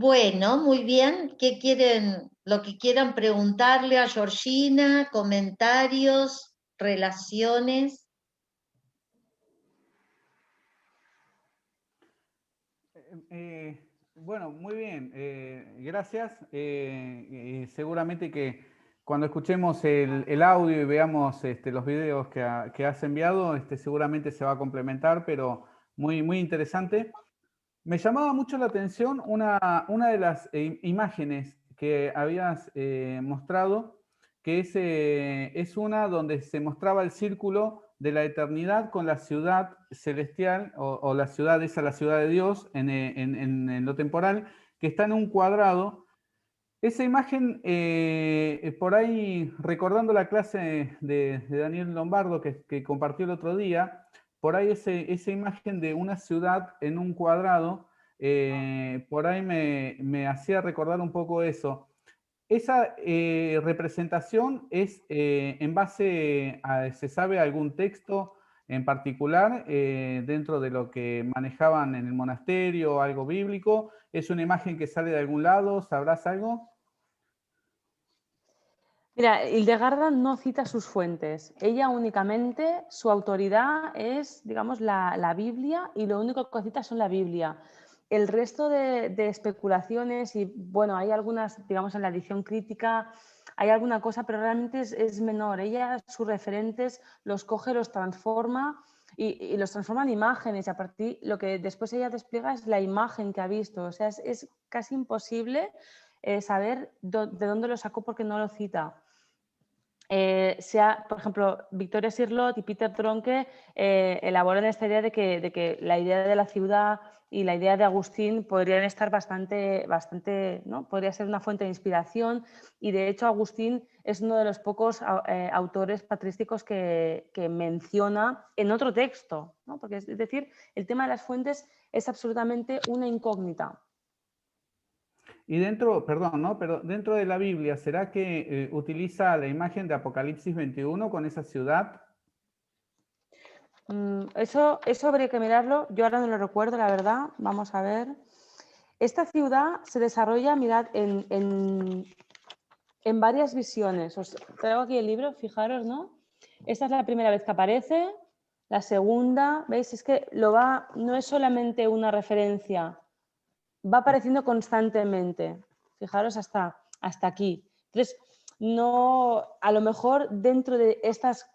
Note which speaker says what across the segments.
Speaker 1: Bueno, muy bien. ¿Qué quieren, lo que quieran preguntarle a Georgina? ¿Comentarios? ¿Relaciones?
Speaker 2: Bueno, muy bien, gracias. Seguramente que cuando escuchemos el audio y veamos los videos que has enviado, seguramente se va a complementar, pero muy interesante. Me llamaba mucho la atención una de las imágenes que habías mostrado, que es una donde se mostraba el círculo de la eternidad con la ciudad celestial o la ciudad, esa la ciudad de Dios en lo temporal, que está en un cuadrado. Esa imagen, por ahí recordando la clase de Daniel Lombardo que compartió el otro día, por ahí esa imagen de una ciudad en un cuadrado, por ahí me hacía recordar un poco eso. Esa representación es en base a, ¿se sabe algún texto en particular dentro de lo que manejaban en el monasterio, algo bíblico? ¿Es una imagen que sale de algún lado? ¿Sabrás algo?
Speaker 3: Mira, Hildegarda no cita sus fuentes. Ella únicamente, su autoridad es, digamos, la Biblia, y lo único que cita son la Biblia. El resto de especulaciones, y bueno, hay algunas, digamos, en la edición crítica, hay alguna cosa, pero realmente es menor. Ella, sus referentes, los coge, los transforma y los transforma en imágenes. Y a partir, lo que después ella despliega es la imagen que ha visto. O sea, es casi imposible saber de dónde lo sacó porque no lo cita. Por ejemplo, Victoria Sirlot y Peter Tronke elaboran esta idea de que la idea de la ciudad y la idea de Agustín podrían estar bastante, ¿no? Podría ser una fuente de inspiración, y de hecho Agustín es uno de los pocos autores patrísticos que menciona en otro texto, ¿no? Porque es decir, el tema de las fuentes es absolutamente una incógnita.
Speaker 2: Y dentro, perdón, ¿no? Pero dentro de la Biblia, ¿será que utiliza la imagen de Apocalipsis 21 con esa ciudad?
Speaker 3: Eso habría que mirarlo. Yo ahora no lo recuerdo, la verdad. Vamos a ver. Esta ciudad se desarrolla, mirad, en varias visiones. Os traigo aquí el libro, fijaros, ¿no? Esta es la primera vez que aparece. La segunda, ¿veis? Es que no es solamente una referencia, va apareciendo constantemente. Fijaros hasta aquí. Entonces, no, a lo mejor dentro de estas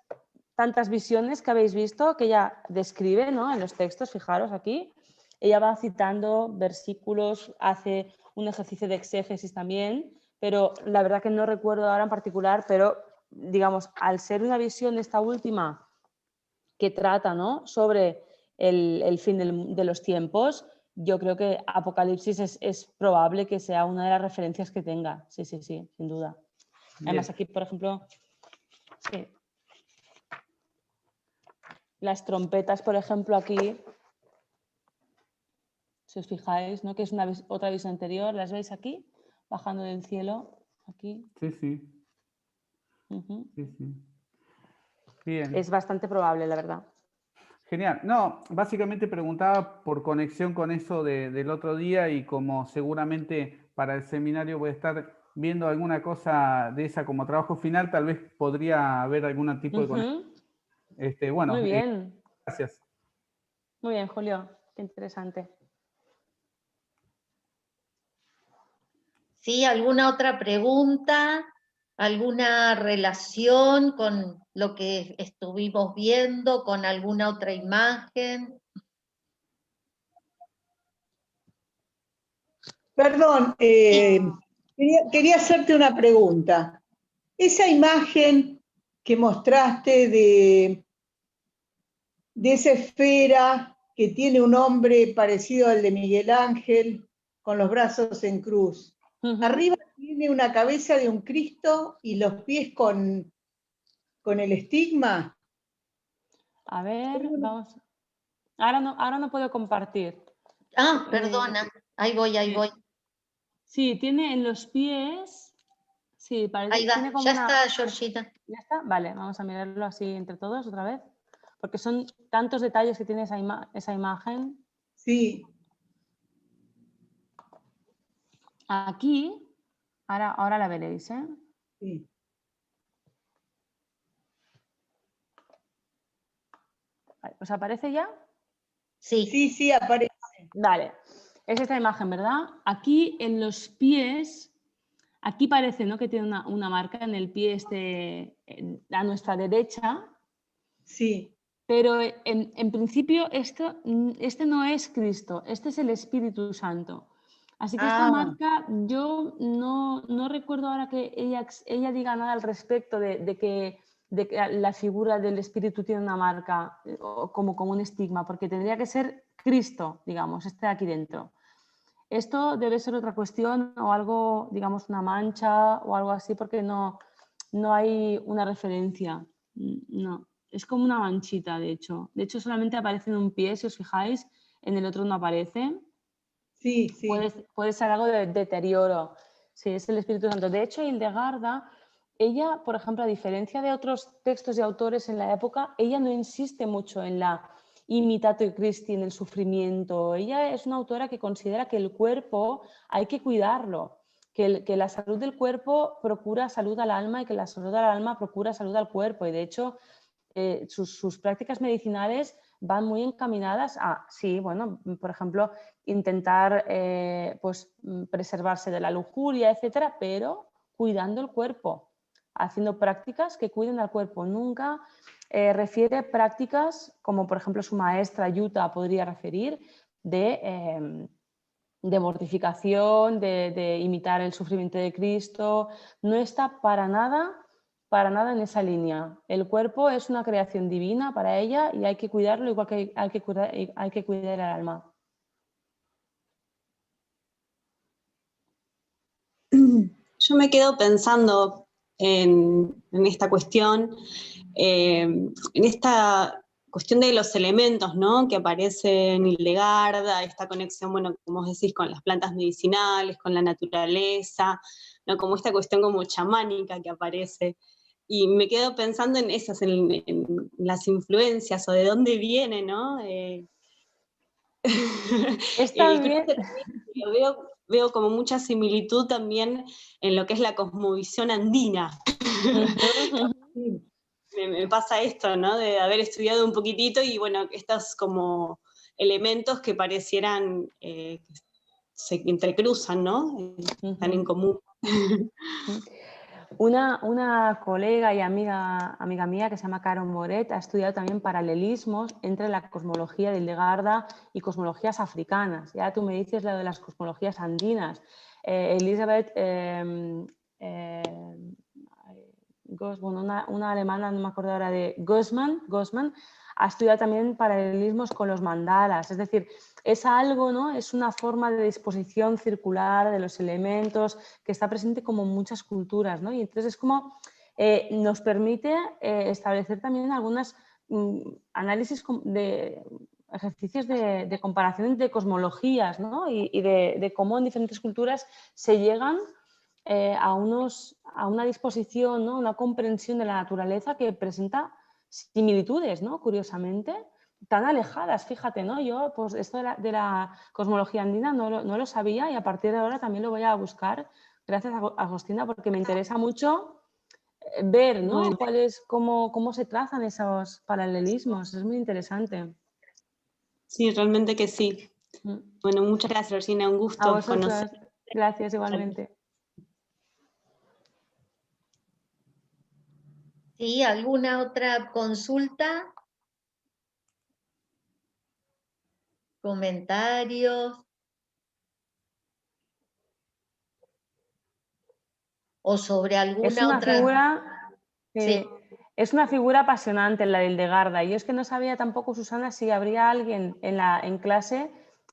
Speaker 3: tantas visiones que habéis visto, que ella describe, ¿no? En los textos, fijaros aquí, ella va citando versículos, hace un ejercicio de exégesis también, pero la verdad que no recuerdo ahora en particular, pero digamos, al ser una visión esta última que trata, ¿no? sobre el fin de los tiempos, yo creo que Apocalipsis es probable que sea una de las referencias que tenga. Sí, sin duda.
Speaker 2: Bien.
Speaker 3: Además, aquí, por ejemplo, sí, las trompetas, por ejemplo, aquí, si os fijáis, ¿no? Que es otra visión anterior, ¿las veis aquí? Bajando del cielo, aquí.
Speaker 2: Sí, sí.
Speaker 3: Uh-huh.
Speaker 2: Sí, sí. Bien.
Speaker 3: Es bastante probable, la verdad.
Speaker 2: Genial. No, básicamente preguntaba por conexión con eso del otro día, y como seguramente para el seminario voy a estar viendo alguna cosa de esa como trabajo final, tal vez podría haber algún tipo de conexión.
Speaker 3: Uh-huh.
Speaker 2: Bueno,
Speaker 3: Muy bien.
Speaker 2: gracias.
Speaker 3: Muy bien, Julio. Qué interesante.
Speaker 1: ¿Sí? ¿Alguna otra pregunta? ¿Alguna relación con lo que estuvimos viendo, con alguna otra imagen?
Speaker 4: Perdón, quería hacerte una pregunta. Esa imagen que mostraste de esa esfera que tiene un hombre parecido al de Miguel Ángel, con los brazos en cruz. Arriba tiene una cabeza de un Cristo y los pies con el estigma.
Speaker 3: A ver, vamos. Ahora no puedo compartir.
Speaker 1: Ah, perdona. Ahí voy.
Speaker 3: Sí, tiene en los pies. Sí, parece.
Speaker 1: Ahí va.
Speaker 3: Tiene como
Speaker 1: Ya
Speaker 3: una.
Speaker 1: está, Georgina.
Speaker 3: ¿Ya está? Vale, vamos a mirarlo así entre todos otra vez. Porque son tantos detalles que tiene esa imagen.
Speaker 4: Sí.
Speaker 3: aquí, ahora la veréis, ¿eh?
Speaker 4: Sí.
Speaker 3: ¿Os aparece ya?
Speaker 1: Sí.
Speaker 4: Sí, sí, aparece.
Speaker 3: Vale, es esta imagen, ¿verdad? Aquí en los pies, aquí parece, ¿no?, que tiene una marca en el pie a nuestra derecha,
Speaker 4: Sí.
Speaker 3: pero en principio este no es Cristo, este es el Espíritu Santo. Así que esta marca, yo no recuerdo ahora que ella diga nada al respecto de que la figura del Espíritu tiene una marca como un estigma, porque tendría que ser Cristo, digamos, este de aquí dentro. Esto debe ser otra cuestión o algo, digamos, una mancha o algo así, porque no hay una referencia. No, es como una manchita, de hecho. De hecho, solamente aparece en un pie, si os fijáis, en el otro no aparece.
Speaker 4: Sí, sí.
Speaker 3: Puede ser algo de deterioro. Sí, es el Espíritu Santo. De hecho, Hildegarda, ella, por ejemplo, a diferencia de otros textos y autores en la época, ella no insiste mucho en la imitato Christi, en el sufrimiento. Ella es una autora que considera que el cuerpo hay que cuidarlo, que la salud del cuerpo procura salud al alma y que la salud al alma procura salud al cuerpo. Y de hecho, sus prácticas medicinales van muy encaminadas a, sí, bueno, por ejemplo, intentar pues, preservarse de la lujuria, etcétera, pero cuidando el cuerpo, haciendo prácticas que cuiden al cuerpo. Nunca refiere prácticas como, por ejemplo, su maestra Yuta podría referir de mortificación, de imitar el sufrimiento de Cristo. No está para nada en esa línea. El cuerpo es una creación divina para ella y hay que cuidarlo igual que hay que cuidar el alma.
Speaker 5: Yo me quedo pensando en esta cuestión, en esta cuestión de los elementos, ¿no?, que aparece en Hildegarda, esta conexión, bueno, como vos decís, con las plantas medicinales, con la naturaleza, ¿no?, como esta cuestión como chamánica que aparece. Y me quedo pensando en esas, en las influencias o de dónde viene, ¿no?
Speaker 3: Está bien.
Speaker 5: Veo como mucha similitud también en lo que es la cosmovisión andina. Me pasa esto, ¿no?, de haber estudiado un poquitito y bueno, estos como elementos que parecieran que se entrecruzan, ¿no? Están en común.
Speaker 3: Una colega y amiga mía que se llama Caro Moret ha estudiado también paralelismos entre la cosmología de Hildegarda y cosmologías africanas. Ya tú me dices lo de las cosmologías andinas. Elizabeth una alemana, no me acuerdo ahora, de Gossmann, ha estudiado también paralelismos con los mandalas, es decir, es algo, ¿no?, es una forma de disposición circular de los elementos que está presente como en muchas culturas, ¿no? Y entonces es como nos permite establecer también algunos análisis de ejercicios de comparación de cosmologías, ¿no?, y de cómo en diferentes culturas se llegan a una disposición, ¿no?, una comprensión de la naturaleza que presenta similitudes, ¿no?, curiosamente, tan alejadas, fíjate, ¿no? Yo, pues esto de la cosmología andina no lo sabía y a partir de ahora también lo voy a buscar, gracias a Agostina, porque me interesa mucho ver, ¿no?, cómo se trazan esos paralelismos, es muy interesante.
Speaker 5: Sí, realmente que sí. Bueno, muchas gracias, Georgina, un gusto
Speaker 3: A vosotros,
Speaker 5: conocer.
Speaker 3: gracias igualmente.
Speaker 1: ¿Sí? ¿Alguna otra consulta? ¿Comentarios? ¿O sobre alguna otra? Sí.
Speaker 3: Es una figura apasionante la de Hildegarda. Yo es que no sabía tampoco, Susana, si habría alguien en clase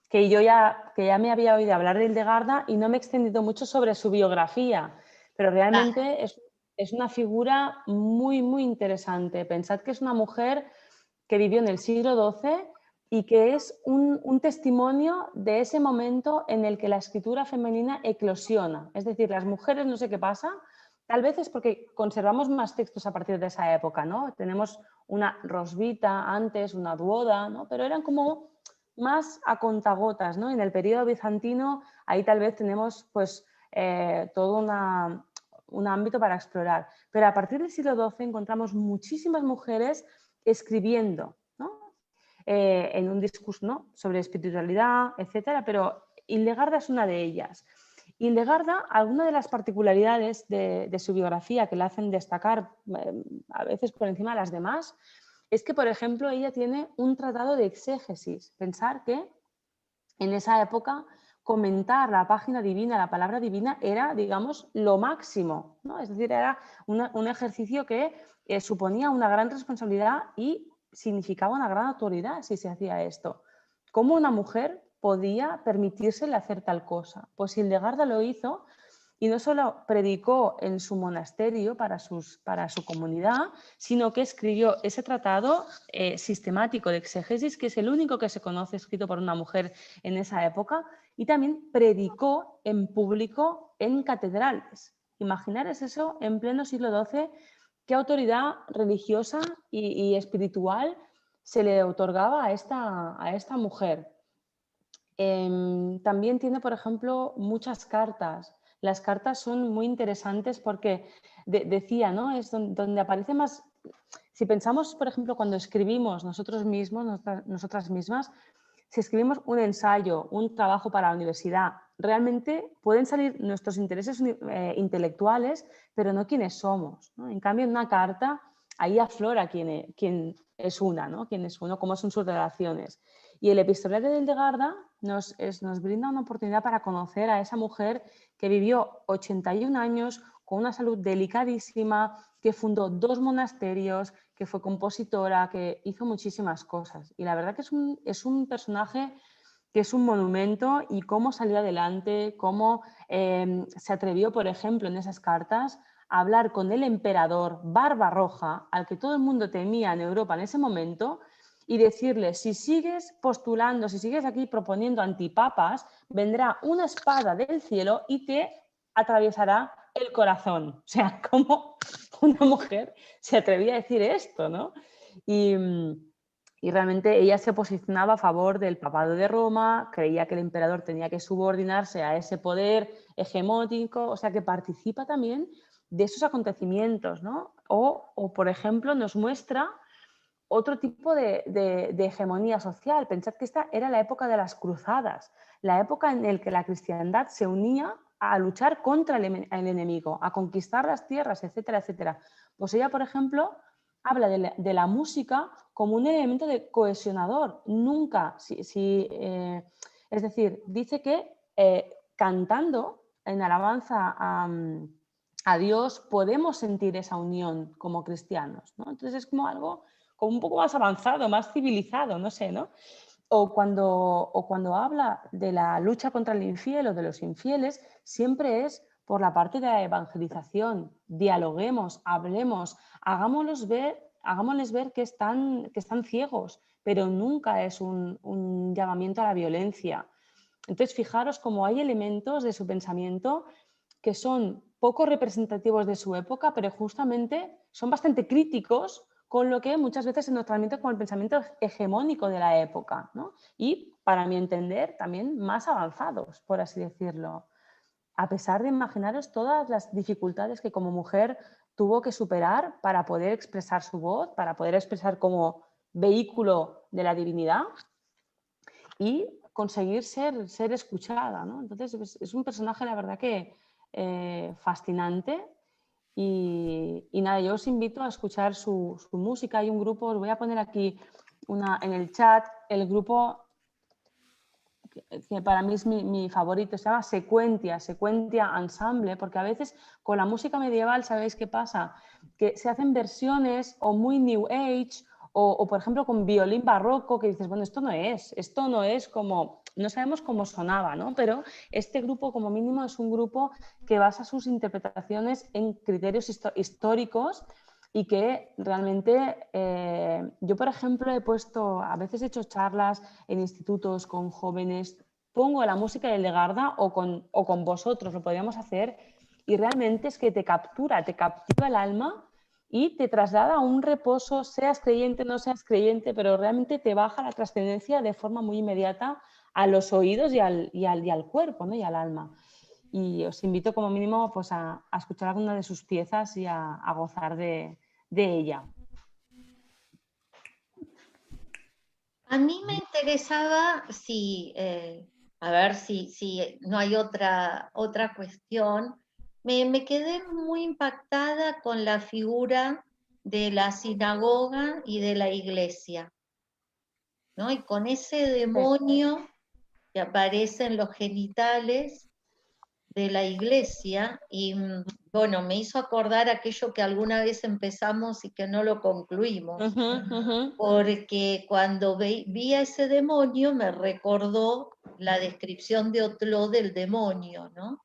Speaker 3: que ya me había oído hablar de Hildegarda y no me he extendido mucho sobre su biografía, pero realmente es una figura muy, muy interesante. Pensad que es una mujer que vivió en el siglo XII y que es un testimonio de ese momento en el que la escritura femenina eclosiona. Es decir, las mujeres, no sé qué pasa, tal vez es porque conservamos más textos a partir de esa época, ¿no? Tenemos una Rosvita antes, una Duoda, ¿no? Pero eran como más a contagotas, ¿no? En el periodo bizantino, ahí tal vez tenemos pues todo un ámbito para explorar. Pero a partir del siglo XII encontramos muchísimas mujeres escribiendo, ¿no? En un discurso, ¿no?, sobre espiritualidad, etcétera, pero Hildegarda es una de ellas. Hildegarda, alguna de las particularidades de su biografía que la hacen destacar a veces por encima de las demás, es que, por ejemplo, ella tiene un tratado de exégesis. Pensar que en esa época comentar la página divina, la palabra divina, era, digamos, lo máximo, ¿no? Es decir, era un ejercicio que suponía una gran responsabilidad y significaba una gran autoridad si se hacía esto. ¿Cómo una mujer podía permitírsele hacer tal cosa? Pues Hildegarda lo hizo y no solo predicó en su monasterio para su comunidad, sino que escribió ese tratado sistemático de exégesis, que es el único que se conoce escrito por una mujer en esa época, y también predicó en público en catedrales. Imaginaros eso en pleno siglo XII, qué autoridad religiosa y espiritual se le otorgaba a esta mujer. También tiene, por ejemplo, muchas cartas. Las cartas son muy interesantes porque decía, ¿no?, es donde aparece más. Si pensamos, por ejemplo, cuando escribimos nosotros mismos, nosotras mismas, si escribimos un ensayo, un trabajo para la universidad, realmente pueden salir nuestros intereses intelectuales, pero no quiénes somos, ¿no? En cambio, en una carta, ahí aflora quién es una, ¿no?, quién es uno, cómo son sus relaciones. Y el epistolario de Hildegarda nos brinda una oportunidad para conocer a esa mujer que vivió 81 años con una salud delicadísima, que fundó 2 monasterios, que fue compositora, que hizo muchísimas cosas. Y la verdad que es un personaje que es un monumento, y cómo salió adelante, cómo se atrevió, por ejemplo, en esas cartas a hablar con el emperador Barbarroja, al que todo el mundo temía en Europa en ese momento, y decirle: si sigues postulando, si sigues aquí proponiendo antipapas, vendrá una espada del cielo y te atravesará el corazón. O sea, ¿cómo una mujer se atrevía a decir esto, ¿no? Y realmente ella se posicionaba a favor del papado de Roma, creía que el emperador tenía que subordinarse a ese poder hegemónico, o sea que participa también de esos acontecimientos, ¿no? O por ejemplo, nos muestra otro tipo de hegemonía social. Pensad que esta era la época de las cruzadas, la época en la que la cristiandad se unía a luchar contra el enemigo, a conquistar las tierras, etcétera, etcétera. Pues ella, por ejemplo, habla de la música como un elemento de cohesionador. Nunca, es decir, dice que cantando en alabanza a Dios podemos sentir esa unión como cristianos, ¿no? Entonces es como algo como un poco más avanzado, más civilizado, no sé, ¿no? O cuando habla de la lucha contra el infiel o de los infieles, siempre es por la parte de la evangelización. Dialoguemos, hablemos, hagámosles ver que están ciegos, pero nunca es un llamamiento a la violencia. Entonces, fijaros cómo hay elementos de su pensamiento que son poco representativos de su época, pero justamente son bastante críticos con lo que muchas veces se nos transmite como el pensamiento hegemónico de la época, ¿no? Y, para mi entender, también más avanzados, por así decirlo. A pesar de, imaginaros todas las dificultades que como mujer tuvo que superar para poder expresar su voz, para poder expresar como vehículo de la divinidad y conseguir ser escuchada, ¿no? Entonces es un personaje, la verdad, que fascinante. Y nada, yo os invito a escuchar su música. Hay un grupo, os voy a poner aquí en el chat, el grupo que para mí es mi favorito, se llama Sequentia Ensemble, porque a veces con la música medieval, ¿sabéis qué pasa? Que se hacen versiones o muy New Age o por ejemplo con violín barroco, que dices, bueno, esto no es como, no sabemos cómo sonaba, ¿no? Pero este grupo como mínimo es un grupo que basa sus interpretaciones en criterios históricos y que realmente yo, por ejemplo, a veces he hecho charlas en institutos con jóvenes, pongo la música de Hildegarda o con vosotros, lo podríamos hacer, y realmente es que te captura, te captiva el alma y te traslada a un reposo, seas creyente, no seas creyente, pero realmente te baja la trascendencia de forma muy inmediata a los oídos y al cuerpo, ¿no? Y al alma. Y os invito como mínimo pues, a escuchar alguna de sus piezas y a gozar de ella.
Speaker 1: A mí me interesaba a ver si no hay otra cuestión. Me quedé muy impactada con la figura de la sinagoga y de la iglesia, ¿no? Y con ese demonio que aparece en los genitales de la iglesia, y bueno, me hizo acordar aquello que alguna vez empezamos y que no lo concluimos, porque cuando vi a ese demonio me recordó la descripción de Otló del demonio, ¿no?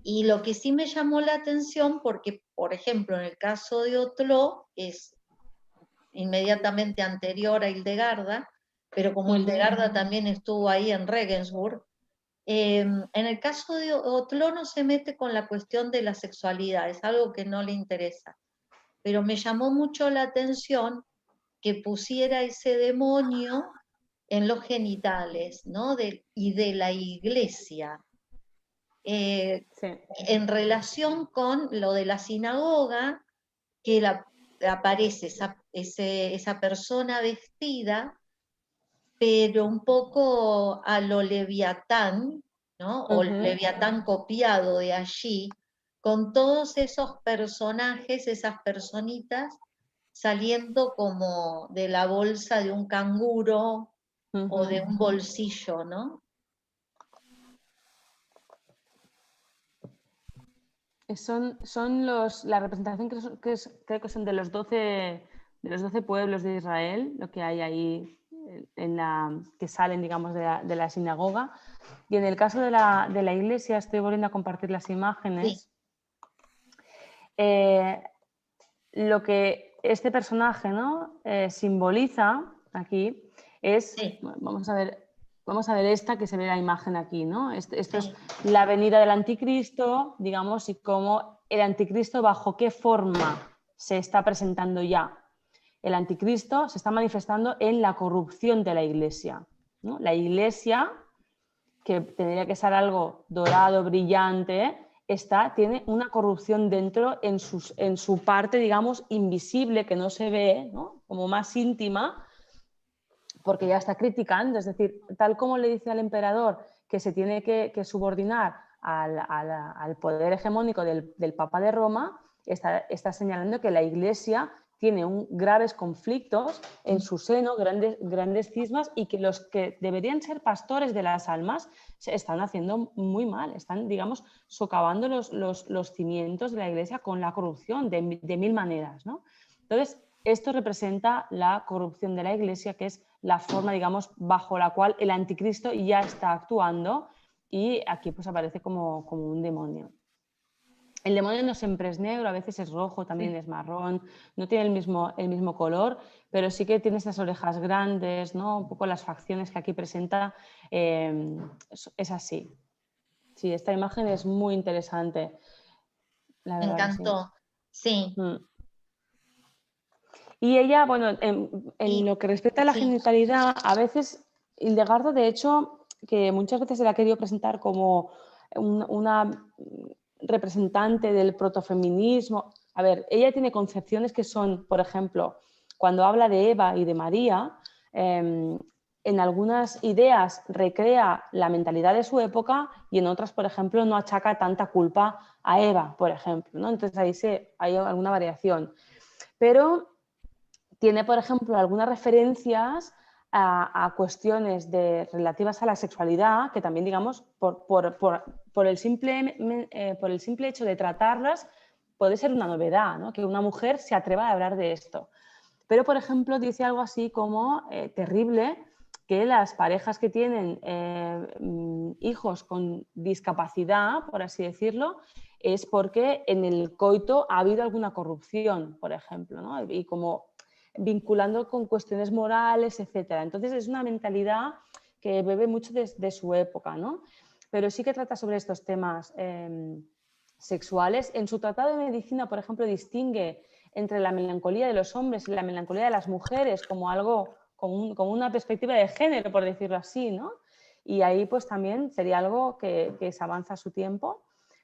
Speaker 1: Y lo que sí me llamó la atención, porque por ejemplo en el caso de Otló es inmediatamente anterior a Hildegarda, pero como Hildegarda también estuvo ahí en Regensburg, en el caso de Otló no se mete con la cuestión de la sexualidad, es algo que no le interesa. Pero me llamó mucho la atención que pusiera ese demonio en los genitales, ¿no? Y de la iglesia. En relación con lo de la sinagoga, que aparece esa persona vestida, pero un poco a lo Leviatán, ¿no? O Leviatán copiado de allí, con todos esos personajes, esas personitas, saliendo como de la bolsa de un canguro o de un bolsillo, ¿no?
Speaker 3: La representación creo que son de los 12 pueblos de Israel, lo que hay ahí que salen, digamos, de la sinagoga. Y en el caso de la iglesia, estoy volviendo a compartir las imágenes. Sí. Lo que este personaje, ¿no? Simboliza aquí es, sí. Vamos a ver esta que se ve la imagen aquí, ¿no? Esto es la venida del anticristo, digamos, y cómo el anticristo bajo qué forma se está presentando ya. El anticristo se está manifestando en la corrupción de la iglesia, ¿no? La iglesia, que tendría que ser algo dorado, brillante, tiene una corrupción dentro en su parte, digamos, invisible, que no se ve, ¿no? Como más íntima, porque ya está criticando, es decir, tal como le dice al emperador que se tiene que subordinar al poder hegemónico del Papa de Roma, está señalando que la Iglesia tiene graves conflictos en su seno, grandes cismas, y que los que deberían ser pastores de las almas se están haciendo muy mal, están, digamos, socavando los cimientos de la Iglesia con la corrupción de mil maneras, ¿no? Entonces, esto representa la corrupción de la Iglesia, que es la forma, digamos, bajo la cual el anticristo ya está actuando, y aquí pues aparece como un demonio. El demonio no siempre es negro, a veces es rojo, también es marrón, no tiene el mismo color, pero sí que tiene esas orejas grandes, ¿no? Un poco las facciones que aquí presenta, es así. Sí, esta imagen es muy interesante. La verdad. Me
Speaker 1: encantó, sí.
Speaker 3: Y ella, bueno, en lo que respecta a la genitalidad, a veces Hildegarda, de hecho, que muchas veces se la ha querido presentar como una representante del protofeminismo. A ver, ella tiene concepciones que son, por ejemplo, cuando habla de Eva y de María, en algunas ideas recrea la mentalidad de su época y en otras, por ejemplo, no achaca tanta culpa a Eva, por ejemplo, ¿no? Entonces ahí hay alguna variación. Pero tiene, por ejemplo, algunas referencias a cuestiones relativas a la sexualidad, que también, digamos, por el simple hecho de tratarlas, puede ser una novedad, ¿no? Que una mujer se atreva a hablar de esto. Pero, por ejemplo, dice algo así como terrible, que las parejas que tienen hijos con discapacidad, por así decirlo, es porque en el coito ha habido alguna corrupción, por ejemplo, ¿no? Y como vinculando con cuestiones morales, etcétera. Entonces es una mentalidad que bebe mucho de su época, ¿no? Pero sí que trata sobre estos temas sexuales. En su tratado de medicina, por ejemplo, distingue entre la melancolía de los hombres y la melancolía de las mujeres como algo, como una perspectiva de género, por decirlo así, ¿no? Y ahí pues también sería algo que se avanza a su tiempo,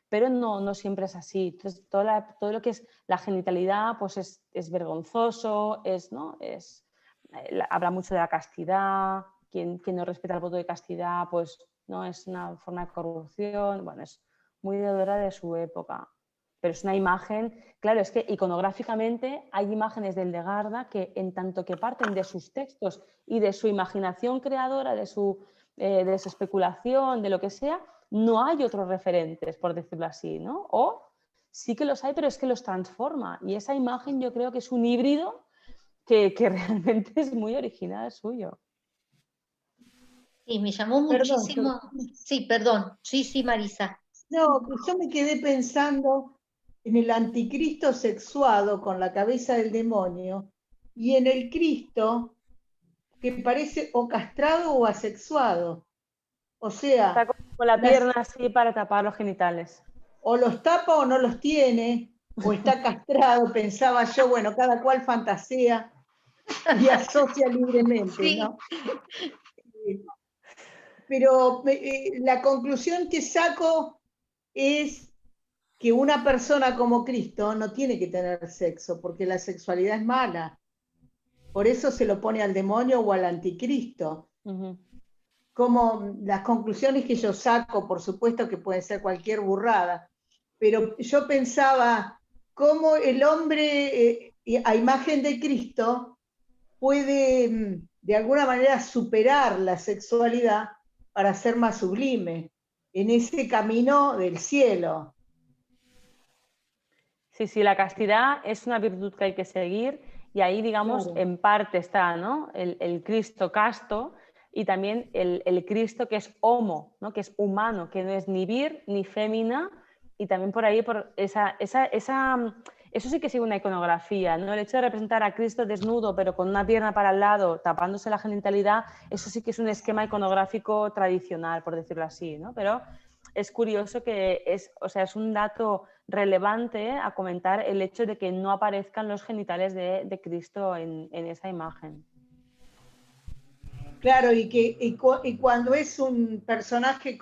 Speaker 3: pero no siempre es así. Entonces, todo lo que es la genitalidad pues es vergonzoso, ¿no? Habla mucho de la castidad, quien no respeta el voto de castidad pues no es una forma de corrupción, bueno, es muy deudora de su época. Pero es una imagen, claro, es que iconográficamente hay imágenes del Legarda que en tanto que parten de sus textos y de su imaginación creadora, de su especulación, de lo que sea, no hay otros referentes, por decirlo así, ¿no? O sí que los hay, pero es que los transforma. Y esa imagen yo creo que es un híbrido que realmente es muy original suyo.
Speaker 1: Y me llamó
Speaker 4: Perdón,
Speaker 1: muchísimo. Sí, perdón. Sí, sí, Marisa.
Speaker 4: no, que yo me quedé pensando en el anticristo sexuado con la cabeza del demonio y en el Cristo que parece o castrado o asexuado. O
Speaker 3: Está
Speaker 4: sea,
Speaker 3: con la pierna así para tapar los genitales.
Speaker 4: o los tapa o no los tiene, o está castrado, pensaba yo, bueno, cada cual fantasea y asocia libremente,
Speaker 1: Sí.
Speaker 4: ¿no? Pero la conclusión que saco es que una persona como Cristo no tiene que tener sexo, porque la sexualidad es mala. Por eso se lo pone al demonio o al anticristo. Como las conclusiones que yo saco, por supuesto que pueden ser cualquier burrada, pero yo pensaba cómo el hombre a imagen de Cristo puede de alguna manera superar la sexualidad para ser más sublime en ese camino del cielo.
Speaker 3: Sí, sí, la castidad es una virtud que hay que seguir y ahí, digamos,
Speaker 4: Claro.
Speaker 3: en parte está, ¿no? el Cristo casto y también el Cristo que es homo, ¿no? Que es humano, que no es ni vir ni fémina, y también por ahí, eso sí que sigue una iconografía, ¿no? El hecho de representar a Cristo desnudo pero con una pierna para el lado, tapándose la genitalidad, eso sí que es un esquema iconográfico tradicional, por decirlo así, ¿no? Pero es curioso que es un dato relevante a comentar el hecho de que no aparezcan los genitales de Cristo en esa imagen.
Speaker 4: Claro, y cuando es un personaje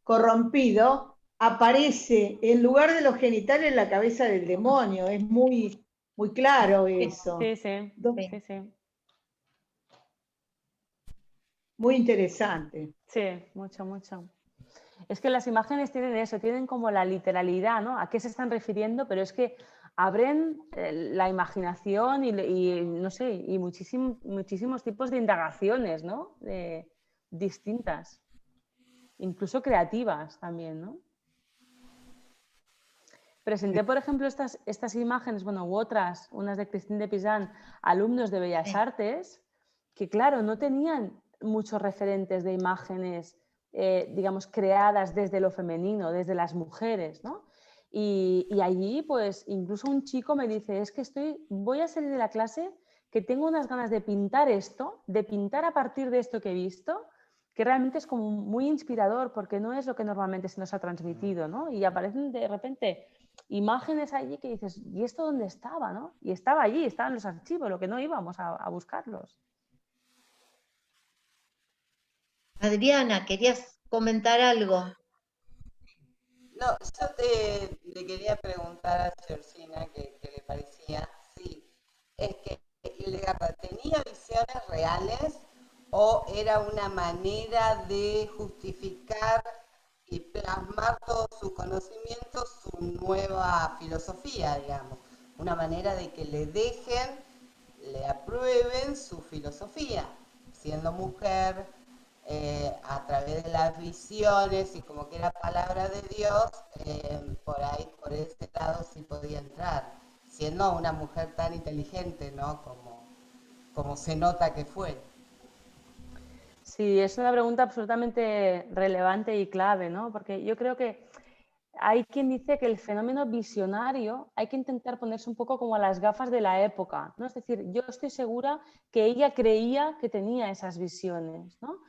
Speaker 4: corrompido, aparece en lugar de los genitales la cabeza del demonio. Es muy, muy claro eso.
Speaker 3: Sí, sí, sí, sí.
Speaker 4: Muy interesante.
Speaker 3: Sí, mucho, mucho. Es que las imágenes tienen eso, tienen como la literalidad, ¿no? A qué se están refiriendo, pero es que abren la imaginación y no sé, y muchísimos tipos de indagaciones, ¿no? Distintas, incluso creativas también, ¿no? Presenté, por ejemplo, estas imágenes, bueno, u otras, unas de Christine de Pizan, alumnos de Bellas Artes, que claro, no tenían muchos referentes de imágenes, digamos, creadas desde lo femenino, desde las mujeres, ¿no? Y allí, pues, incluso un chico me dice, es que voy a salir de la clase que tengo unas ganas de pintar esto, de pintar a partir de esto que he visto, que realmente es como muy inspirador porque no es lo que normalmente se nos ha transmitido, ¿no? Y aparecen de repente imágenes allí que dices, ¿y esto dónde estaba, no? Y estaba allí, estaban los archivos, lo que no íbamos a buscarlos.
Speaker 1: Adriana, ¿querías comentar algo?
Speaker 6: No, yo le quería preguntar a Georgina qué le parecía. Sí, es que Legarda tenía visiones reales o era una manera de justificar y plasmar todos sus conocimientos, su nueva filosofía, digamos. Una manera de que le aprueben su filosofía, siendo mujer, a través de las visiones y como que era palabra de Dios, por ahí, por ese lado sí podía entrar, siendo una mujer tan inteligente, ¿no? Como se nota que fue.
Speaker 3: Sí, es una pregunta absolutamente relevante y clave, ¿no? Porque yo creo que hay quien dice que el fenómeno visionario hay que intentar ponerse un poco como a las gafas de la época, ¿no? Es decir, yo estoy segura que ella creía que tenía esas visiones, ¿no?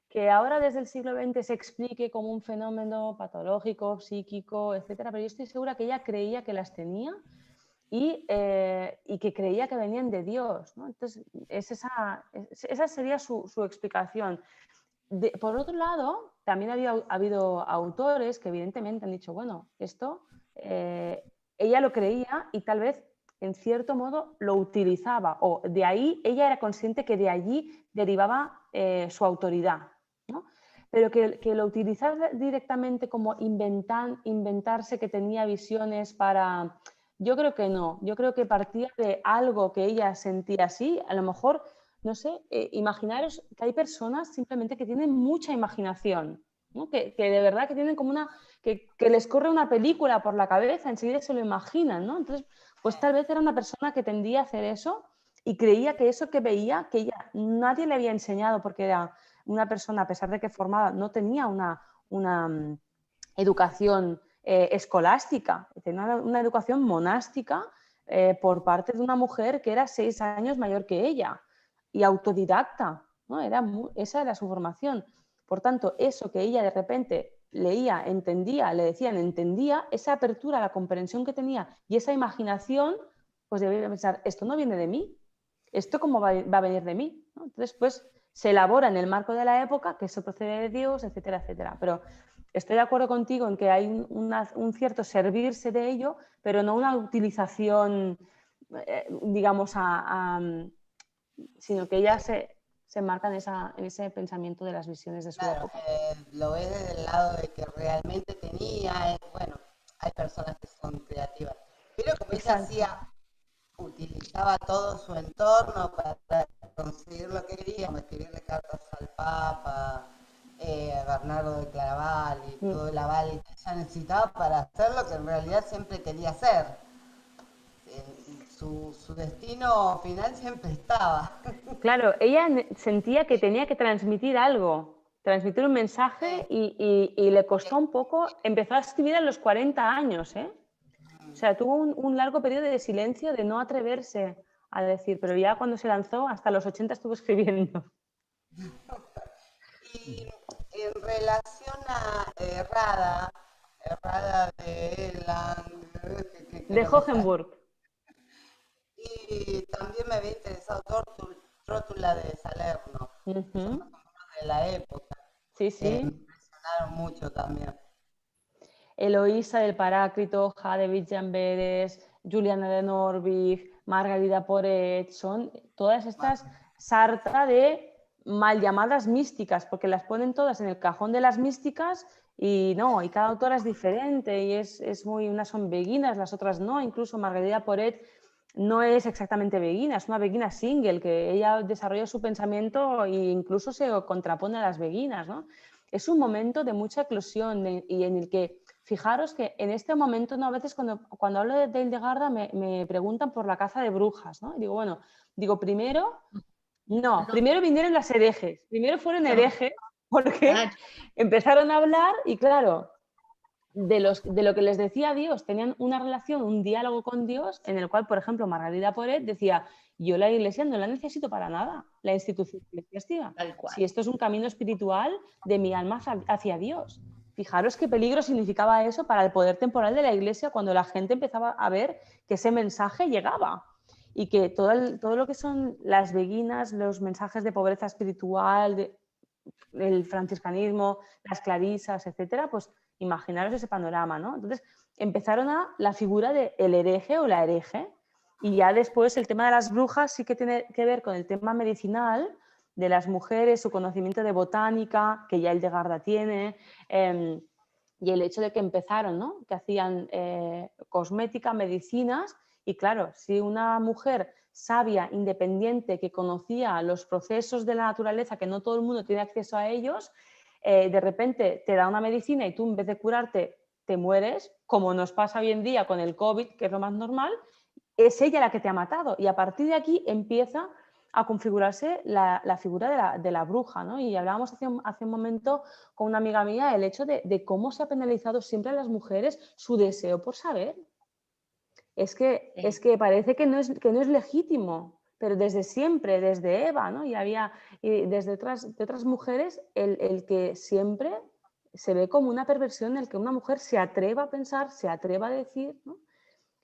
Speaker 3: Que ahora desde el siglo XX se explique como un fenómeno patológico, psíquico, etcétera, pero yo estoy segura que ella creía que las tenía y que creía que venían de Dios, ¿no? Entonces, esa sería su explicación. Por otro lado, también ha habido autores que evidentemente han dicho, bueno, esto ella lo creía y tal vez en cierto modo lo utilizaba, o de ahí ella era consciente que de allí derivaba su autoridad, ¿no? Pero que lo utilizara directamente como inventarse que tenía visiones para... Yo creo que no, yo creo que partía de algo que ella sentía así, a lo mejor, no sé, imaginaros que hay personas simplemente que tienen mucha imaginación, ¿no? Que de verdad que tienen como una... Que les corre una película por la cabeza, enseguida se lo imaginan, ¿no? Entonces, pues tal vez era una persona que tendía a hacer eso y creía que eso que veía, que ella nadie le había enseñado porque era una persona, a pesar de que formada, no tenía una educación escolástica, tenía una educación monástica por parte de una mujer que era 6 años mayor que ella y autodidacta, ¿no? Esa era su formación. Por tanto, eso que ella de repente leía, entendía, le decían, entendía, esa apertura, la comprensión que tenía y esa imaginación, pues debía pensar, esto no viene de mí, esto cómo va a venir de mí, ¿no? Entonces, pues se elabora en el marco de la época, que eso procede de Dios, etcétera, etcétera. Pero estoy de acuerdo contigo en que hay un cierto servirse de ello, pero no una utilización, digamos, sino que ella se marca en ese pensamiento de las visiones de su
Speaker 6: Claro,
Speaker 3: época.
Speaker 6: lo ves desde el lado de que realmente tenía, bueno, hay personas que son creativas, pero como ella
Speaker 3: Exacto.
Speaker 6: utilizaba todo su entorno para conseguir lo que quería, como escribirle cartas al Papa, a Bernardo de Claraval y todo el aval que ella necesitaba para hacer lo que en realidad siempre quería hacer. Su destino final siempre estaba.
Speaker 3: Claro, ella sentía que tenía que transmitir algo, transmitir un mensaje y le costó un poco, empezó a escribir a los 40 años, ¿eh? O sea, tuvo un largo periodo de silencio, de no atreverse a decir, pero ya cuando se lanzó, hasta los 80 estuvo escribiendo.
Speaker 6: Y en relación a Errada de Eland, que
Speaker 3: De
Speaker 6: no me sale.
Speaker 3: Hohenburg.
Speaker 6: Y también me había interesado Trótula de Salerno, que son más o menos de la época.
Speaker 3: Sí,
Speaker 6: Me
Speaker 3: sí.
Speaker 6: impresionaron mucho también.
Speaker 3: Eloísa del Paráclito, Jade Villamberes, Juliana de Norwich, Margarida Poret, son todas estas sarta de mal llamadas místicas, porque las ponen todas en el cajón de las místicas y no, y cada autora es diferente y es muy, unas son beguinas, las otras no, incluso Margarida Poret no es exactamente beguina, es una beguina single, que ella desarrolla su pensamiento e incluso se contrapone a las beguinas, ¿no? Es un momento de mucha eclosión y en el que, fijaros que en este momento, ¿no? A veces cuando hablo de Hildegarda me preguntan por la caza de brujas, ¿no? Y digo, bueno, primero vinieron las herejes, primero fueron herejes porque empezaron a hablar y claro, de lo que les decía Dios, tenían una relación, un diálogo con Dios, en el cual, por ejemplo, Margarida Poret decía, yo la iglesia no la necesito para nada, la institución eclesiástica. Si esto es un camino espiritual de mi alma hacia Dios. Fijaros qué peligro significaba eso para el poder temporal de la iglesia cuando la gente empezaba a ver que ese mensaje llegaba y que todo lo que son las beguinas, los mensajes de pobreza espiritual, el franciscanismo, las clarisas, etcétera, pues imaginaros ese panorama, ¿no? Entonces empezaron la figura del hereje o la hereje y ya después el tema de las brujas sí que tiene que ver con el tema medicinal de las mujeres, su conocimiento de botánica, que ya Hildegarda tiene, y el hecho de que empezaron, ¿no? Que hacían cosmética, medicinas, y claro, si una mujer sabia, independiente, que conocía los procesos de la naturaleza, que no todo el mundo tiene acceso a ellos, de repente te da una medicina y tú en vez de curarte te mueres, como nos pasa hoy en día con el COVID, que es lo más normal, es ella la que te ha matado. Y a partir de aquí empieza a configurarse la figura de la bruja, ¿no? Y hablábamos hace un momento con una amiga mía el hecho de cómo se ha penalizado siempre a las mujeres su deseo por saber. Es que parece que no es legítimo, pero desde siempre, desde Eva, ¿no? Y desde otras mujeres, el que siempre se ve como una perversión, el que una mujer se atreva a pensar, se atreva a decir, ¿no?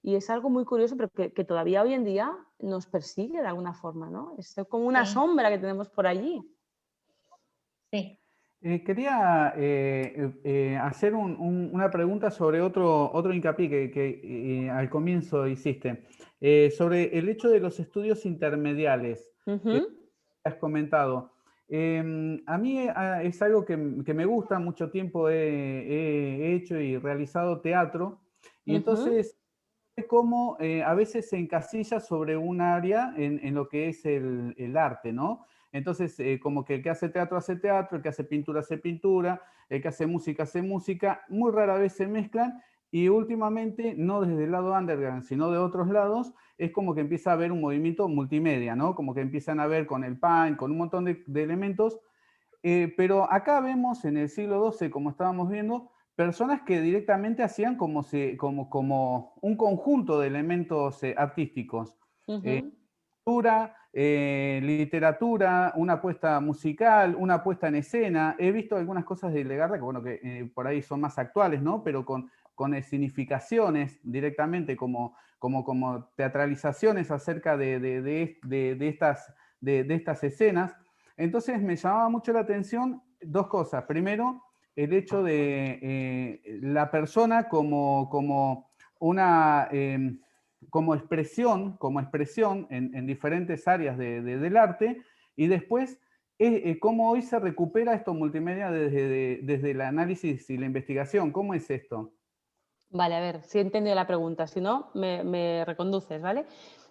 Speaker 3: Y es algo muy curioso, pero que todavía hoy en día nos persigue de alguna forma, ¿no? Es como una
Speaker 1: Sí.
Speaker 3: sombra que tenemos por allí.
Speaker 1: Sí.
Speaker 2: Quería hacer una pregunta sobre otro hincapié que al comienzo hiciste, sobre el hecho de los estudios intermediales que has comentado. A mí es algo que me gusta, mucho tiempo he hecho y realizado teatro, y entonces cómo a veces se encasilla sobre un área en lo que es el arte, ¿no? Entonces, como que el que hace teatro, el que hace pintura, el que hace música, muy rara vez se mezclan y últimamente, no desde el lado underground, sino de otros lados, es como que empieza a haber un movimiento multimedia, ¿no? Como que empiezan a ver con el pan, con un montón de elementos, pero acá vemos en el siglo XII, como estábamos viendo, personas que directamente hacían como un conjunto de elementos artísticos. Pintura, literatura, una puesta musical, una puesta en escena. He visto algunas cosas de Legarda que, bueno, que por ahí son más actuales, ¿no? Pero con significaciones directamente como teatralizaciones acerca de estas escenas. Entonces me llamaba mucho la atención dos cosas. Primero, el hecho de la persona como una... como expresión en diferentes áreas del arte, y después cómo hoy se recupera esto multimedia desde el análisis y la investigación. ¿Cómo es esto?
Speaker 3: Vale, a ver, si he entendido la pregunta, si no, me reconduces, ¿vale?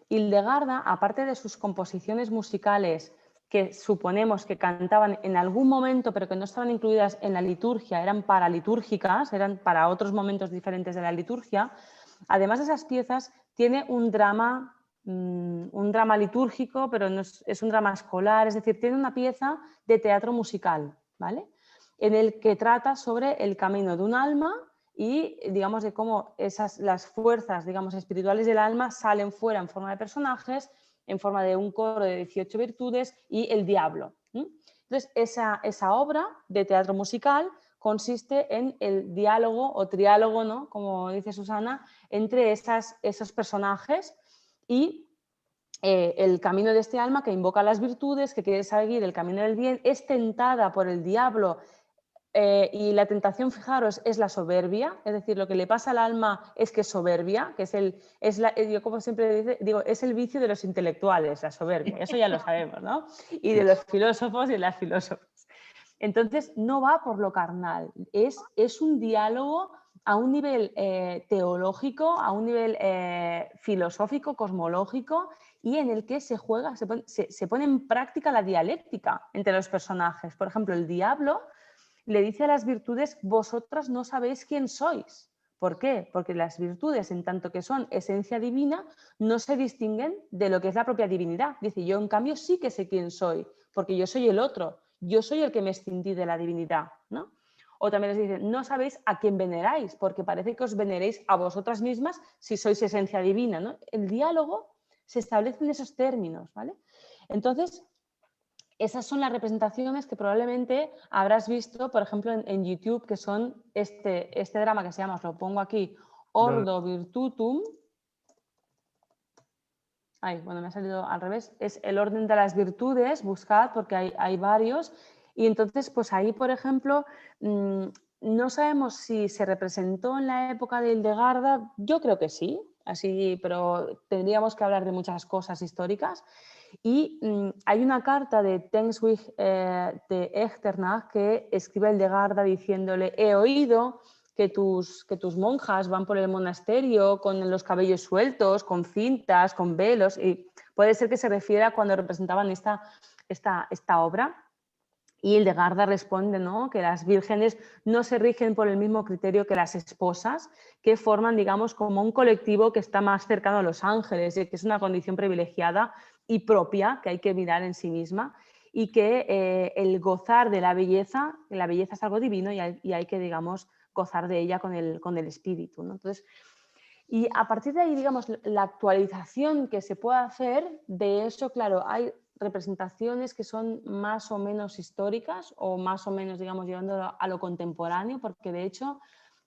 Speaker 3: Hildegarda, aparte de sus composiciones musicales que suponemos que cantaban en algún momento, pero que no estaban incluidas en la liturgia, eran paralitúrgicas, eran para otros momentos diferentes de la liturgia, además de esas piezas, tiene un drama litúrgico, pero no es un drama escolar, es decir, tiene una pieza de teatro musical, ¿vale? En el que trata sobre el camino de un alma y, digamos, de cómo las fuerzas, digamos, espirituales del alma salen fuera en forma de personajes, en forma de un coro de 18 virtudes y el diablo. Entonces, esa obra de teatro musical consiste en el diálogo o triálogo, ¿no?, como dice Susana, entre esos personajes y el camino de este alma que invoca las virtudes, que quiere seguir el camino del bien, es tentada por el diablo. Y la tentación, fijaros, es la soberbia, es decir, lo que le pasa al alma es que es soberbia, que yo como siempre digo, es el vicio de los intelectuales, la soberbia, eso ya lo sabemos, ¿no? Y de los filósofos y de las filósofas. Entonces, no va por lo carnal, es un diálogo a un nivel teológico, a un nivel filosófico, cosmológico, y en el que se juega, se pone en práctica la dialéctica entre los personajes. Por ejemplo, el diablo le dice a las virtudes: vosotras no sabéis quién sois. ¿Por qué? Porque las virtudes, en tanto que son esencia divina, no se distinguen de lo que es la propia divinidad. Dice: yo en cambio sí que sé quién soy, porque yo soy el otro, yo soy el que me escindí de la divinidad, ¿no? O también les dice: no sabéis a quién veneráis, porque parece que os veneréis a vosotras mismas si sois esencia divina, ¿no? El diálogo se establece en esos términos, ¿vale? Entonces, esas son las representaciones que probablemente habrás visto, por ejemplo, en YouTube, que son este drama que se llama, os lo pongo aquí, Ordo Virtutum. Ay, bueno, me ha salido al revés. Es el orden de las virtudes, buscad, porque hay varios. Y entonces, pues ahí, por ejemplo, no sabemos si se representó en la época de Hildegarda. Yo creo que sí, así, pero tendríamos que hablar de muchas cosas históricas. Y hay una carta de Tenswig de Echternach que escribe Hildegarda diciéndole: he oído que tus monjas van por el monasterio con los cabellos sueltos, con cintas, con velos, y puede ser que se refiera a cuando representaban esta obra. Y Hildegarda responde, ¿no?, que las vírgenes no se rigen por el mismo criterio que las esposas, que forman, digamos, como un colectivo que está más cercano a los ángeles, que es una condición privilegiada y propia que hay que mirar en sí misma, y que el gozar de la belleza es algo divino y hay que, digamos, gozar de ella con el espíritu, ¿no? Entonces, y a partir de ahí, digamos, la actualización que se puede hacer de eso, claro, hay representaciones que son más o menos históricas o más o menos, digamos, llevándolo a lo contemporáneo, porque de hecho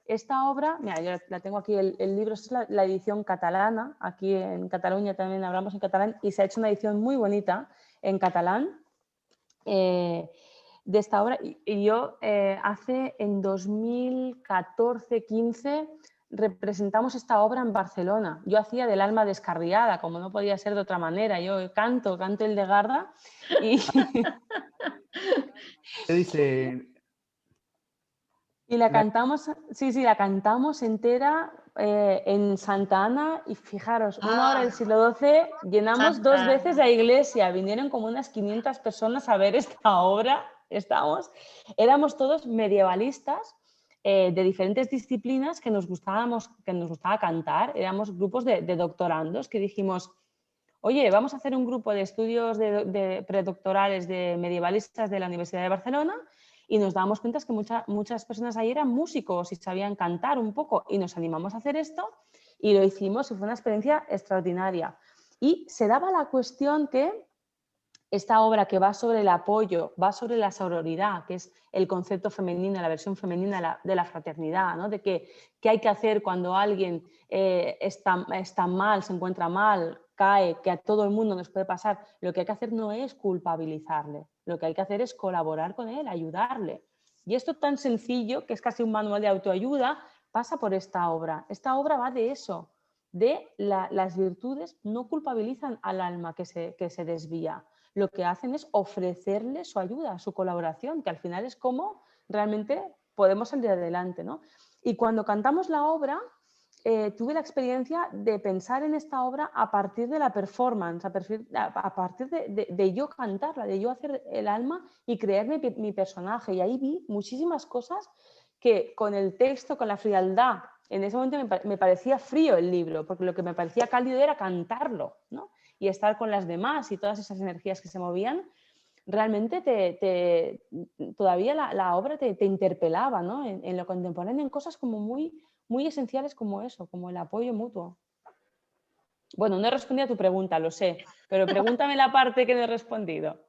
Speaker 3: Esta obra, mira, yo la tengo aquí, el libro es la edición catalana, aquí en Cataluña también hablamos en catalán y se ha hecho una edición muy bonita en catalán de esta obra. Y yo en 2014-15 representamos esta obra en Barcelona. Yo hacía del alma descarriada, como no podía ser de otra manera. Yo canto el de Garda y...
Speaker 2: ¿Qué dice?
Speaker 3: Y la cantamos, sí, la cantamos entera en Santa Ana y fijaros, una hora del siglo XII llenamos
Speaker 1: Santa
Speaker 3: 2 veces
Speaker 1: Ana.
Speaker 3: la iglesia, vinieron como unas 500 personas a ver esta obra, éramos todos medievalistas de diferentes disciplinas que nos gustaba cantar, éramos grupos de doctorandos que dijimos, oye, vamos a hacer un grupo de estudios de predoctorales de medievalistas de la Universidad de Barcelona y nos dábamos cuenta que muchas personas ahí eran músicos y sabían cantar un poco y nos animamos a hacer esto y lo hicimos y fue una experiencia extraordinaria. Y se daba la cuestión que esta obra que va sobre el apoyo, va sobre la sororidad, que es el concepto femenino, la versión femenina de la fraternidad, ¿no? De qué hay que hacer cuando alguien está mal, se encuentra mal, cae, que a todo el mundo nos puede pasar. Lo que hay que hacer no es culpabilizarle, lo que hay que hacer es colaborar con él, ayudarle. Y esto tan sencillo, que es casi un manual de autoayuda, pasa por esta obra. Esta obra va de eso, de las virtudes no culpabilizan al alma que se desvía. Lo que hacen es ofrecerle su ayuda, su colaboración, que al final es como realmente podemos salir adelante, ¿no? Y cuando cantamos la obra, tuve la experiencia de pensar en esta obra a partir de la performance, a partir de yo cantarla, de yo hacer el alma y crearme mi personaje. Y ahí vi muchísimas cosas que con el texto, con la frialdad, en ese momento me parecía frío el libro, porque lo que me parecía cálido era cantarlo, ¿no? Y estar con las demás y todas esas energías que se movían, realmente todavía la obra te interpelaba, ¿no? En lo contemporáneo, en cosas como muy, muy esenciales como eso, como el apoyo mutuo. Bueno, no he respondido a tu pregunta, lo sé, pero pregúntame la parte que no he respondido.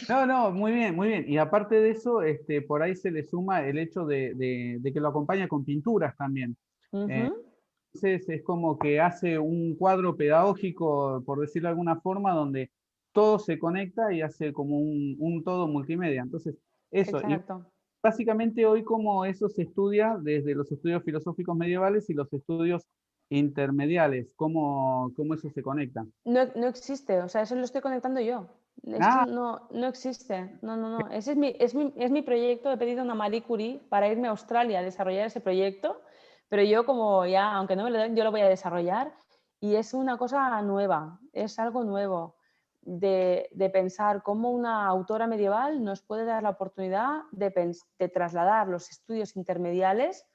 Speaker 2: No, muy bien, muy bien. Y aparte de eso, por ahí se le suma el hecho de que lo acompaña con pinturas también. Entonces es como que hace un cuadro pedagógico, por decirlo de alguna forma, donde todo se conecta y hace como un todo multimedia. Entonces, eso.
Speaker 3: Exacto.
Speaker 2: Y básicamente hoy como eso se estudia desde los estudios filosóficos medievales y los estudios intermediales, cómo eso se conecta.
Speaker 3: No existe, o sea, eso lo estoy conectando yo. Esto no existe, no. Ese es mi proyecto. He pedido a una Marie Curie para irme a Australia a desarrollar ese proyecto, pero yo como ya, aunque no me lo den, yo lo voy a desarrollar y es una cosa nueva, es algo nuevo de pensar cómo una autora medieval nos puede dar la oportunidad de trasladar los estudios intermediales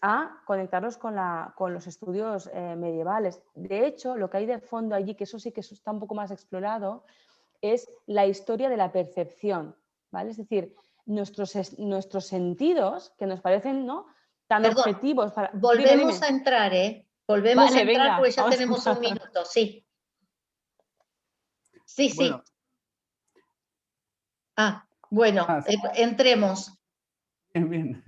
Speaker 3: a conectarlos con los estudios medievales. De hecho, lo que hay de fondo allí, que eso sí que está un poco más explorado, es la historia de la percepción, ¿vale? Es decir, nuestros sentidos, que nos parecen, ¿no?, tan
Speaker 1: Perdón,
Speaker 3: objetivos para...
Speaker 1: volvemos
Speaker 3: Dime.
Speaker 1: a entrar, ¿eh? Volvemos a
Speaker 3: Vale,
Speaker 1: entrar
Speaker 3: venga.
Speaker 1: porque ya tenemos un minuto, sí. Sí, sí.
Speaker 2: Bueno.
Speaker 1: Bueno, entremos.
Speaker 2: Bien, bien.